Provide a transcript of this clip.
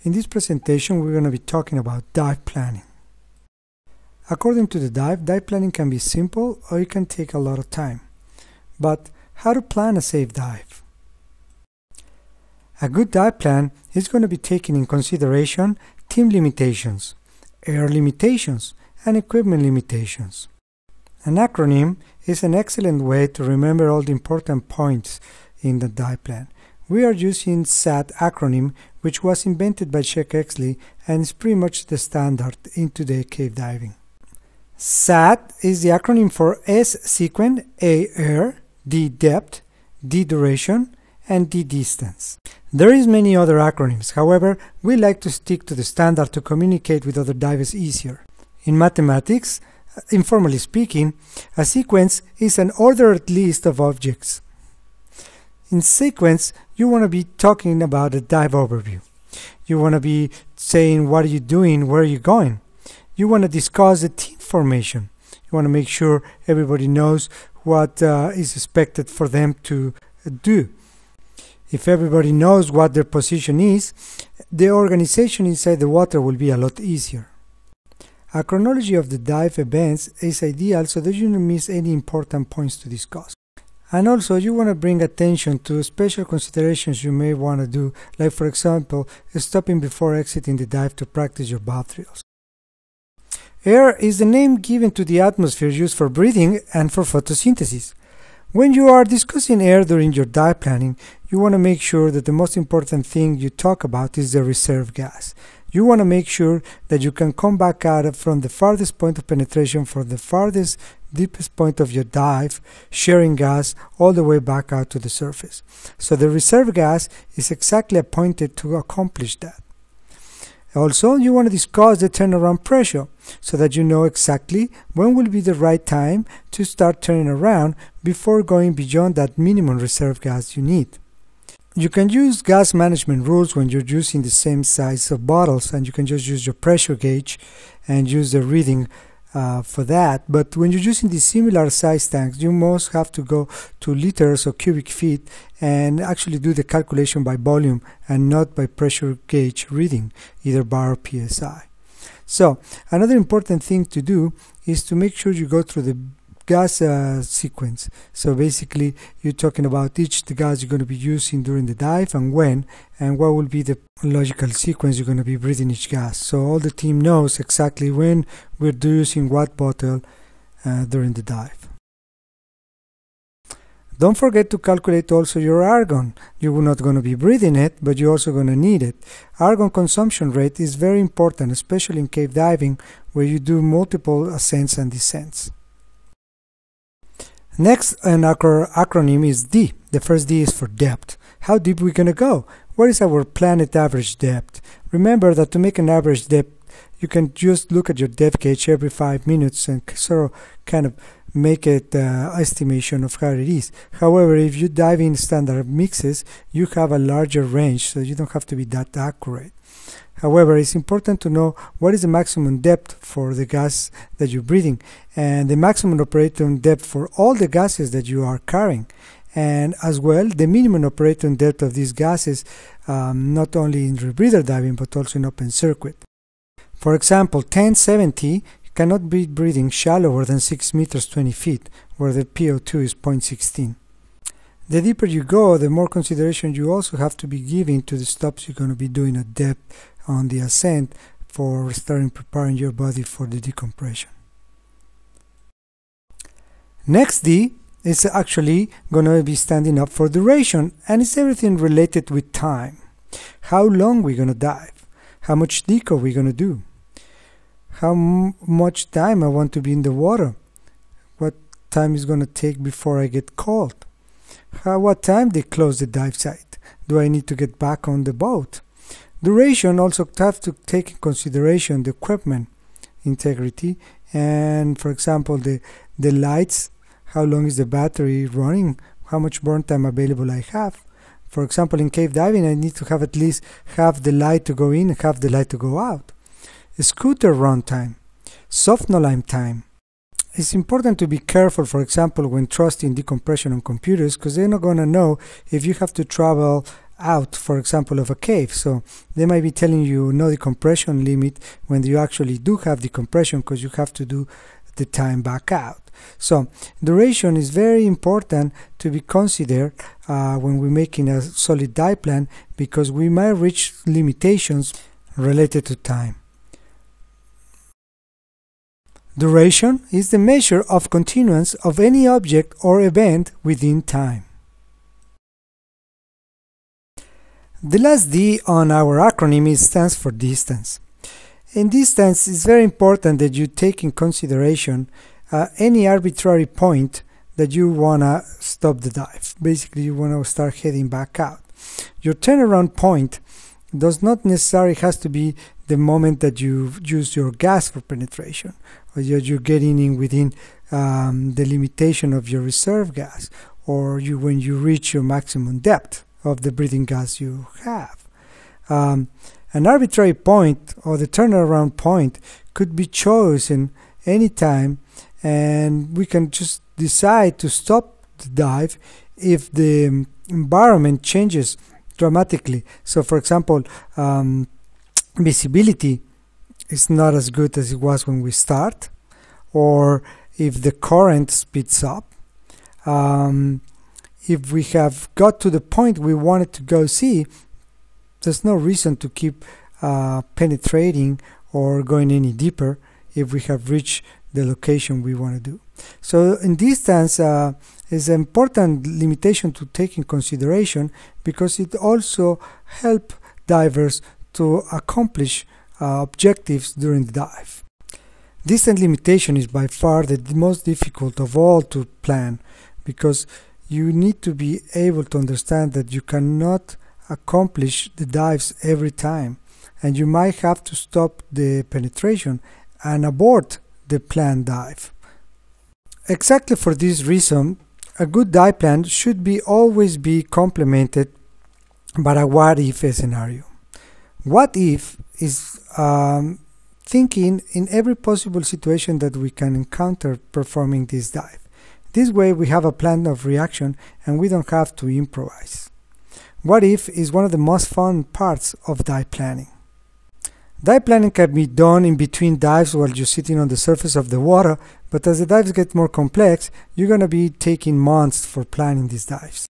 In this presentation, we're going to be talking about dive planning. According to the dive planning can be simple or it can take a lot of time. But how to plan a safe dive? A good dive plan is going to be taking in consideration team limitations, air limitations, and equipment limitations. An acronym is an excellent way to remember all the important points in the dive plan. We are using SADDD acronym, which was invented by Chuck Exley and is pretty much the standard in today's cave diving. SADDD is the acronym for S sequence, A air, D depth, D duration, and D distance. There is many other acronyms, however, we like to stick to the standard to communicate with other divers easier. In mathematics, informally speaking, a sequence is an ordered list of objects. In sequence, you want to be talking about a dive overview. You want to be saying what are you doing, where are you going. You want to discuss the team formation. You want to make sure everybody knows what is expected for them to do. If everybody knows what their position is, the organization inside the water will be a lot easier. A chronology of the dive events is ideal so that you don't miss any important points to discuss. And also you want to bring attention to special considerations you may want to do, like for example, stopping before exiting the dive to practice your bow drills. Air is the name given to the atmosphere used for breathing and for photosynthesis. When you are discussing air during your dive planning, you want to make sure that the most important thing you talk about is the reserve gas. You want to make sure that you can come back out from the farthest point of penetration for the farthest, deepest point of your dive, sharing gas all the way back out to the surface. So the reserve gas is exactly appointed to accomplish that. Also, you want to discuss the turnaround pressure so that you know exactly when will be the right time to start turning around before going beyond that minimum reserve gas you need. You can use gas management rules when you're using the same size of bottles, and you can just use your pressure gauge and use the reading for that. But when you're using the similar size tanks, you must have to go to liters or cubic feet and actually do the calculation by volume and not by pressure gauge reading, either bar or PSI. So another important thing to do is to make sure you go through the gas sequence. So basically you're talking about the gas you're going to be using during the dive and when, and what will be the logical sequence you're going to be breathing each gas. So all the team knows exactly when we're using what bottle during the dive. Don't forget to calculate also your argon. You're not going to be breathing it, but you're also going to need it. Argon consumption rate is very important, especially in cave diving where you do multiple ascents and descents. Next, an acronym is D. The first D is for depth. How deep are we going to go? What is our planet average depth? Remember that to make an average depth, you can just look at your depth gauge every 5 minutes and sort of kind of make it estimation of how it is. However, if you dive in standard mixes, you have a larger range, so you don't have to be that accurate. However, it's important to know what is the maximum depth for the gas that you're breathing and the maximum operating depth for all the gases that you are carrying, and as well the minimum operating depth of these gases, not only in rebreather diving but also in open circuit. For example, 1070 cannot be breathing shallower than 6 meters 20 feet, where the PO2 is 0.16. The deeper you go, the more consideration you also have to be giving to the stops you're going to be doing at depth on the ascent for starting preparing your body for the decompression. Next D is actually going to be standing up for duration, and it's everything related with time. How long we're going to dive, how much deco we're going to do, how much time I want to be in the water, what time is going to take before I get cold, what time they close the dive site, do I need to get back on the boat. Duration also have to take in consideration the equipment integrity and, for example, the lights, how long is the battery running, how much burn time available I have. For example, in cave diving, I need to have at least half the light to go in and half the light to go out. Scooter run time, soft no-line time. It's important to be careful, for example, when trusting decompression on computers, because they're not going to know if you have to travel out, for example, of a cave. So they might be telling you no decompression limit when you actually do have decompression, because you have to do the time back out. So duration is very important to be considered when we're making a solid dive plan, because we might reach limitations related to time. Duration is the measure of continuance of any object or event within time. The last D on our acronym stands for distance. In distance, it's very important that you take in consideration any arbitrary point that you want to stop the dive. Basically, you want to start heading back out. Your turnaround point does not necessarily has to be the moment that you use your gas for penetration, or you're getting in within the limitation of your reserve gas, or when you reach your maximum depth of the breathing gas you have. An arbitrary point, or the turnaround point, could be chosen anytime, and we can just decide to stop the dive if the environment changes dramatically. So for example, visibility is not as good as it was when we start, or if the current speeds up, if we have got to the point we wanted to go see, there's no reason to keep penetrating or going any deeper if we have reached the location we want to do. So in distance is an important limitation to take in consideration, because it also helps divers to accomplish objectives during the dive. Distance limitation is by far the most difficult of all to plan, because you need to be able to understand that you cannot accomplish the dives every time, and you might have to stop the penetration and abort the planned dive. Exactly for this reason, a good dive plan should always be complemented by a what-if scenario. What if is thinking in every possible situation that we can encounter performing this dive. This way we have a plan of reaction and we don't have to improvise. What if is one of the most fun parts of dive planning. Dive planning can be done in between dives while you're sitting on the surface of the water, but as the dives get more complex, you're going to be taking months for planning these dives.